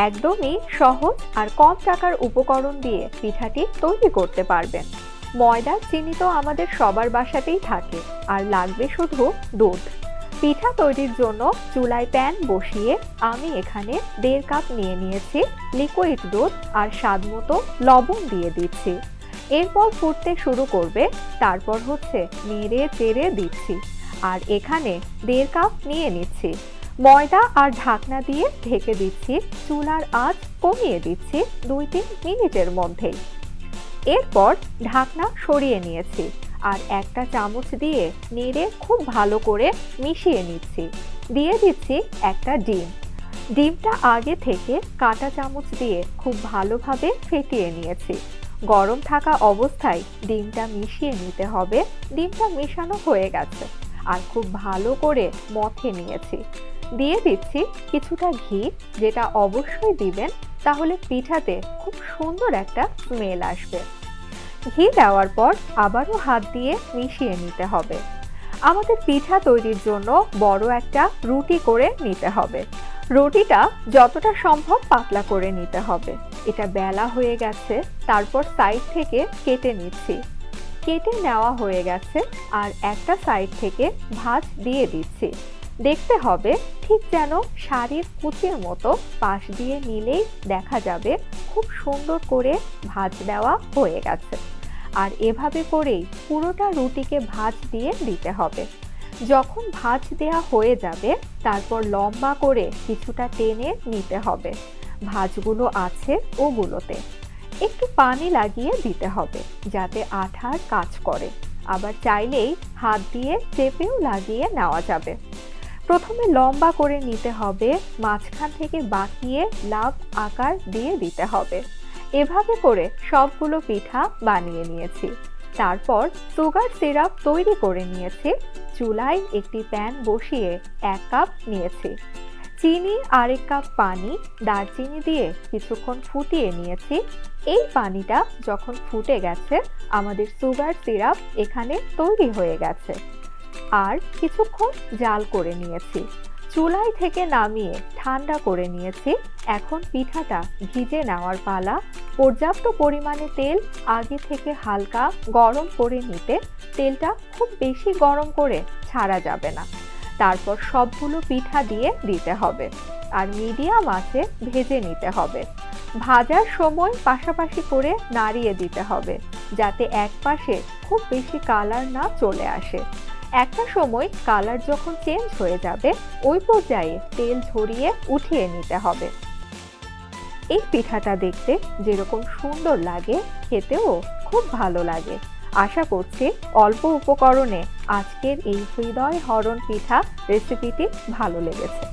একদমই সহজ আর কম টাকার উপকরণ দিয়ে পিঠাটি তৈরি করতে পারবেন। ময়দা চিনি তো আমাদের সবার বাসাতেই থাকে, আর লাগবে শুধু দুধ। পিঠা তৈরির জন্য চুলায় প্যান বসিয়ে আমি এখানে 1.5 কাপ নিয়ে নিয়েছি লিকুইড দুধ, আর স্বাদ মতো লবণ দিয়ে দিচ্ছি। এরপর ফুটতে শুরু করবে, তারপর নেড়ে চেড়ে দিচ্ছি। আর এখানে 1.5 কাপ নিয়ে নিচ্ছি ময়দা, আর ঢাকনা দিয়ে ঢেকে দিচ্ছি। চুলার আঁচ কমিয়ে দিচ্ছি 2-3 মিনিটের মধ্যেই। এরপর ঢাকনা সরিয়ে নিয়েছি, আর একটা চামচ দিয়ে নেড়ে খুব ভালো করে মিশিয়ে নিচ্ছি। দিয়ে দিচ্ছি একটা ডিম। ডিমটা আগে থেকে কাঁটা চামচ দিয়ে খুব ভালোভাবে ফেটিয়ে নিয়েছি। গরম থাকা অবস্থায় ডিমটা মিশিয়ে নিতে হবে। ডিমটা মেশানো হয়ে গেছে, আর খুব ভালো করে মথে নিয়েছি। দিয়ে দিচ্ছি কিছুটা ঘি, যেটা অবশ্যই দিবেন, তাহলে পিঠাতে খুব সুন্দর একটা স্মেল আসবে। ঘি দেওয়ার পর আবারও হাত দিয়ে মিশিয়ে নিতে হবে। আমাদের পিঠা তৈরির জন্য বড় একটা রুটি করে নিতে হবে। রুটিটা যতটা সম্ভব পাতলা করে নিতে হবে। এটা বেলা হয়ে গেছে, তারপর সাইড থেকে কেটে নিচ্ছি। কেটে নেওয়া হয়ে গেছে, আর একটা সাইড থেকে ভাঁজ দিয়ে দিচ্ছি। দেখতে হবে ঠিক যেন শাড়ির কুচির মতো পাশ দিয়ে নিলেই দেখা যাবে খুব সুন্দর করে ভাঁজ দেওয়া হয়ে গেছে। আর এভাবে করেই পুরোটা রুটিকে ভাঁজ দিয়ে দিতে হবে। যখন ভাঁজ দেওয়া হয়ে যাবে, তারপর লম্বা করে কিছুটা টেনে নিতে হবে। ভাঁজগুলো আছে ওগুলোতে একটু পানি লাগিয়ে দিতে হবে, যাতে আঠার কাজ করে। আবার চাইলেই হাত দিয়ে চেপেও লাগিয়ে নেওয়া যাবে। প্রথমে লম্বা করে নিতে হবে, মাঝখান থেকে বাঁকিয়ে লাভ আকার দিয়ে দিতে হবে। এভাবে করে সবগুলো পিঠা বানিয়ে নিয়েছি। তারপর সুগার সিরাপ তৈরি করে নিয়েছি। চুলায় একটি প্যান বসিয়ে 1 কাপ নিয়েছি চিনি, আর 1 কাপ পানি, দারচিনি দিয়ে কিছুক্ষণ ফুটিয়ে নিয়েছি। এই পানিটা যখন ফুটে গেছে, আমাদের সুগার সিরাপ এখানে তৈরি হয়ে গেছে। আর কিছুক্ষণ জাল করে নিয়েছি। চুলায় থেকে নামিয়ে ঠান্ডা করে নিয়েছি। এখন পিঠাটা ভিজে নেওয়ার পালা। পর্যাপ্ত পরিমাণে তেল আগে থেকে হালকা গরম করে নিতে। তেলটা খুব বেশি গরম করে ছাড়া যাবে না। তারপর সবগুলো পিঠা দিয়ে দিতে হবে, আর মিডিয়াম আঁচে ভেজে নিতে হবে। ভাজার সময় পাশাপাশি করে নাড়িয়ে দিতে হবে, যাতে এক পাশে খুব বেশি কালার না চলে আসে। একটা সময় কালার যখন চেঞ্জ হয়ে যাবে, ওই পর্যায়ে তেল ঝরিয়ে উঠিয়ে নিতে হবে। এই পিঠাটা দেখতে যেরকম সুন্দর লাগে, খেতেও খুব ভালো লাগে। আশা করছি অল্প উপকরণে আজকের এই হৃদয় হরণ পিঠা রেসিপিটি ভালো লেগেছে।